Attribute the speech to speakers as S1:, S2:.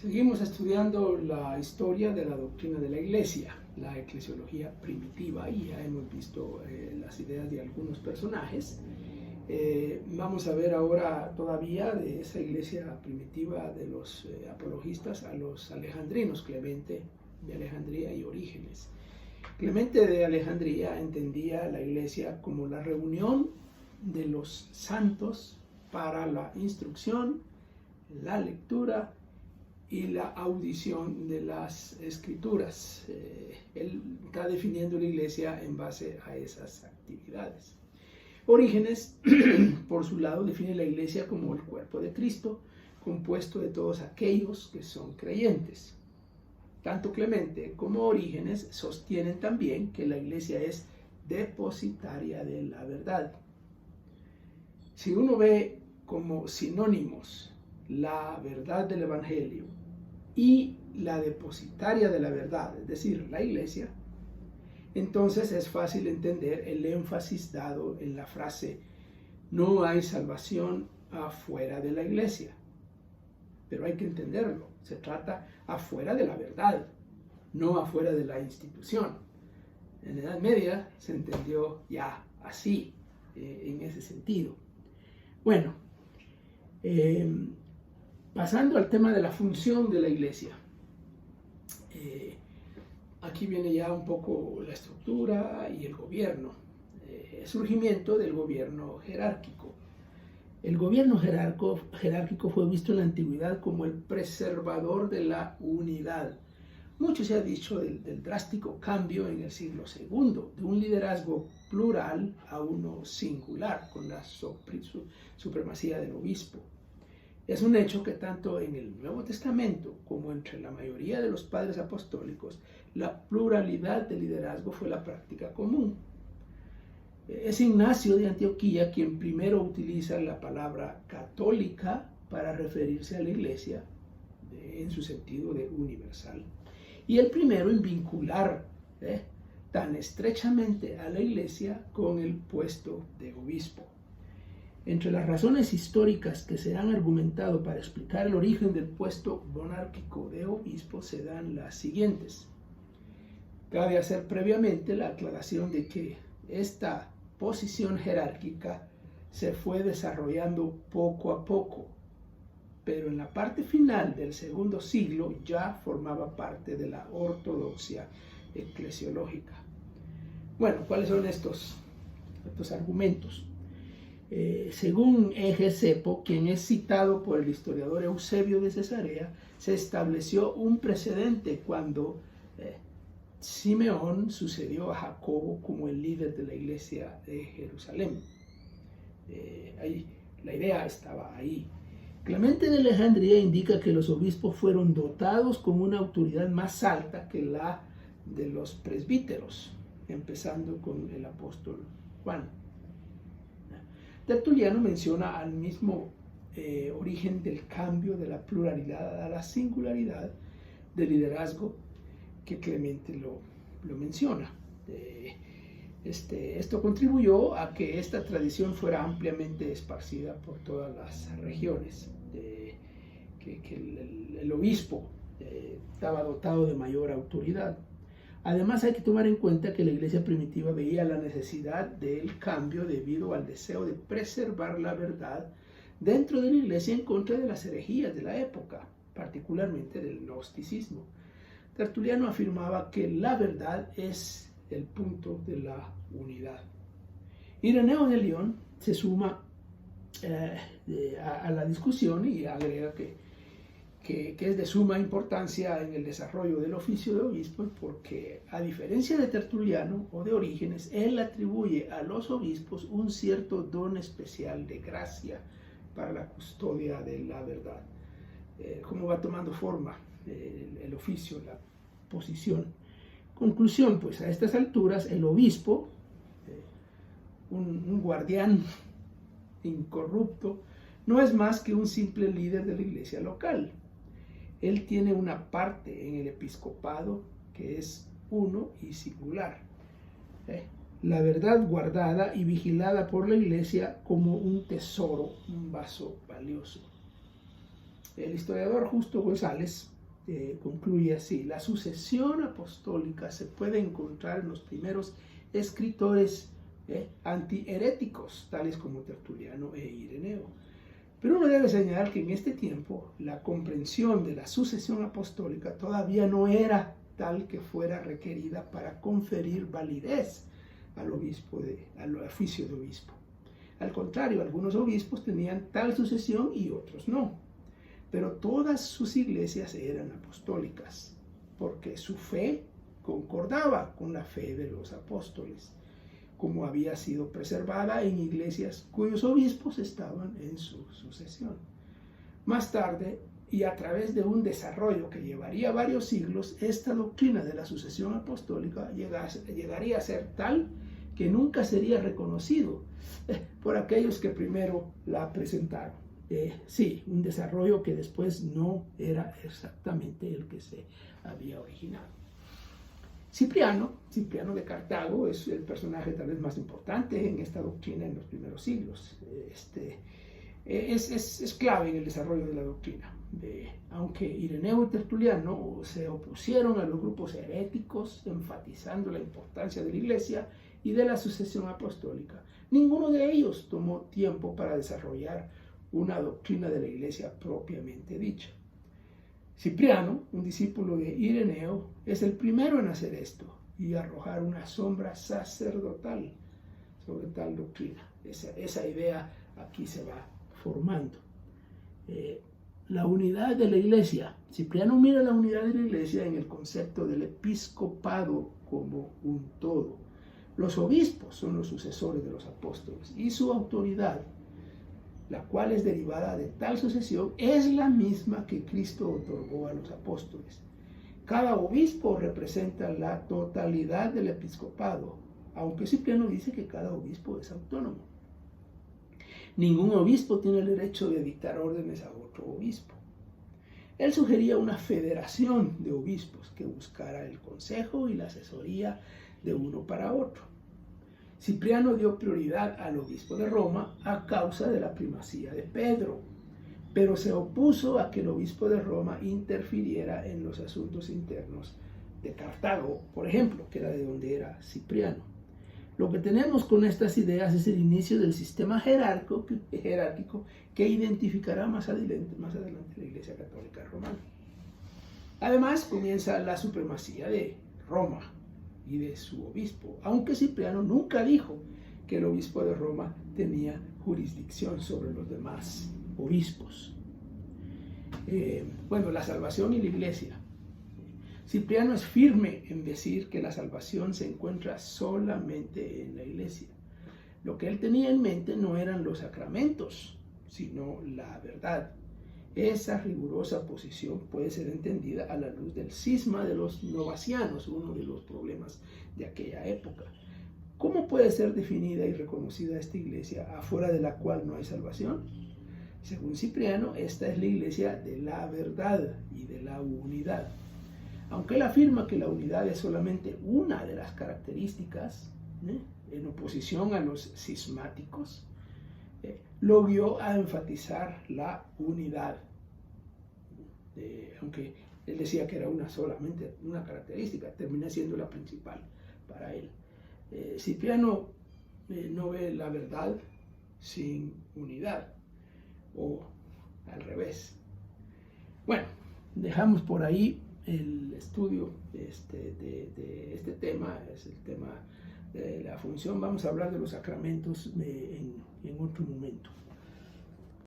S1: Seguimos estudiando la historia de la doctrina de la Iglesia, la eclesiología primitiva, y ya hemos visto las ideas de algunos personajes. Vamos a ver ahora todavía de esa iglesia primitiva de los apologistas a los alejandrinos, Clemente de Alejandría y Orígenes. Clemente de Alejandría entendía la iglesia como la reunión de los santos para la instrucción, la lectura y la audición de las escrituras. Él está definiendo la iglesia en base a esas actividades. Orígenes, por su lado, define la iglesia como el cuerpo de Cristo, compuesto de todos aquellos que son creyentes. Tanto Clemente como Orígenes sostienen también que la iglesia es depositaria de la verdad. Si uno ve como sinónimos la verdad del Evangelio y la depositaria de la verdad, es decir, la iglesia, entonces es fácil entender el énfasis dado en la frase no hay salvación afuera de la iglesia. Pero hay que entenderlo, se trata afuera de la verdad, no afuera de la institución. En la Edad Media se entendió ya así, en ese sentido. Bueno, pasando al tema de la función de la iglesia. Aquí viene ya un poco la estructura y el gobierno. El surgimiento del gobierno jerárquico. El gobierno jerárquico fue visto en la antigüedad como el preservador de la unidad. Mucho se ha dicho del drástico cambio en el siglo II, de un liderazgo plural a uno singular, con la supremacía del obispo. Es un hecho que tanto en el Nuevo Testamento como entre la mayoría de los padres apostólicos, la pluralidad de liderazgo fue la práctica común. Es Ignacio de Antioquía quien primero utiliza la palabra católica para referirse a la iglesia en su sentido de universal. Y el primero en vincular tan estrechamente a la iglesia con el puesto de obispo. Entre las razones históricas que se han argumentado para explicar el origen del puesto monárquico de obispo se dan las siguientes. Cabe hacer previamente la aclaración de que esta posición jerárquica se fue desarrollando poco a poco, pero en la parte final del segundo siglo ya formaba parte de la ortodoxia eclesiológica. Bueno, ¿cuáles son estos argumentos? Según Ege Cepo, quien es citado por el historiador Eusebio de Cesarea, se estableció un precedente cuando Simeón sucedió a Jacobo como el líder de la iglesia de Jerusalén. La idea estaba ahí. Clemente de Alejandría indica que los obispos fueron dotados con una autoridad más alta que la de los presbíteros, empezando con el apóstol Juan. Tertuliano menciona al mismo origen del cambio de la pluralidad a la singularidad del liderazgo que Clemente lo menciona. Esto contribuyó a que esta tradición fuera ampliamente esparcida por todas las regiones, que el obispo estaba dotado de mayor autoridad. Además, hay que tomar en cuenta que la iglesia primitiva veía la necesidad del cambio debido al deseo de preservar la verdad dentro de la iglesia en contra de las herejías de la época, particularmente del gnosticismo. Tertuliano afirmaba que la verdad es el punto de la unidad. Ireneo de León se suma a la discusión y agrega que es de suma importancia en el desarrollo del oficio de obispo porque, a diferencia de Tertuliano o de Orígenes, él atribuye a los obispos un cierto don especial de gracia para la custodia de la verdad. ¿Cómo va tomando forma el oficio, la posición? Conclusión, pues a estas alturas el obispo, un guardián incorrupto, no es más que un simple líder de la iglesia local. Él tiene una parte en el episcopado que es uno y singular. La verdad guardada y vigilada por la iglesia como un tesoro, un vaso valioso. El historiador Justo González concluye así: la sucesión apostólica se puede encontrar en los primeros escritores antiheréticos, tales como Tertuliano e Ireneo. Pero uno debe señalar que en este tiempo la comprensión de la sucesión apostólica todavía no era tal que fuera requerida para conferir validez al oficio de obispo. Al contrario, algunos obispos tenían tal sucesión y otros no. Pero todas sus iglesias eran apostólicas, porque su fe concordaba con la fe de los apóstoles, como había sido preservada en iglesias cuyos obispos estaban en su sucesión. Más tarde, y a través de un desarrollo que llevaría varios siglos, esta doctrina de la sucesión apostólica llegaría a ser tal que nunca sería reconocido por aquellos que primero la presentaron. Sí, un desarrollo que después no era exactamente el que se había originado. Cipriano de Cartago es el personaje tal vez más importante en esta doctrina en los primeros siglos. Es clave en el desarrollo de la doctrina. Aunque Ireneo y Tertuliano se opusieron a los grupos heréticos, enfatizando la importancia de la Iglesia y de la sucesión apostólica, ninguno de ellos tomó tiempo para desarrollar una doctrina de la Iglesia propiamente dicha. Cipriano, un discípulo de Ireneo, es el primero en hacer esto y arrojar una sombra sacerdotal sobre tal doctrina. Esa idea aquí se va formando. La unidad de la Iglesia. Cipriano mira la unidad de la Iglesia en el concepto del episcopado como un todo. Los obispos son los sucesores de los apóstoles y su autoridad, la cual es derivada de tal sucesión, es la misma que Cristo otorgó a los apóstoles. Cada obispo representa la totalidad del episcopado, aunque Cipriano dice que cada obispo es autónomo. Ningún obispo tiene el derecho de dictar órdenes a otro obispo. Él sugería una federación de obispos que buscara el consejo y la asesoría de uno para otro. Cipriano dio prioridad al obispo de Roma a causa de la primacía de Pedro, pero se opuso a que el obispo de Roma interfiriera en los asuntos internos de Cartago, por ejemplo, que era de donde era Cipriano. Lo que tenemos con estas ideas es el inicio del sistema jerárquico que identificará más adelante la Iglesia Católica Romana. Además, comienza la supremacía de Roma y de su obispo, aunque Cipriano nunca dijo que el obispo de Roma tenía jurisdicción sobre los demás obispos. La salvación y la Iglesia. Cipriano es firme en decir que la salvación se encuentra solamente en la Iglesia. Lo que él tenía en mente no eran los sacramentos, sino la verdad. Esa rigurosa posición puede ser entendida a la luz del cisma de los novacianos, uno de los problemas de aquella época. ¿Cómo puede ser definida y reconocida esta iglesia afuera de la cual no hay salvación? Según Cipriano, esta es la iglesia de la verdad y de la unidad. Aunque él afirma que la unidad es solamente una de las características, en oposición a los cismáticos, lo guió a enfatizar la unidad, aunque él decía que era solamente una característica, termina siendo la principal para él. Cipriano no ve la verdad sin unidad, o al revés. Bueno, dejamos por ahí el estudio de este tema, es el tema de la función. Vamos a hablar de los sacramentos en otro momento.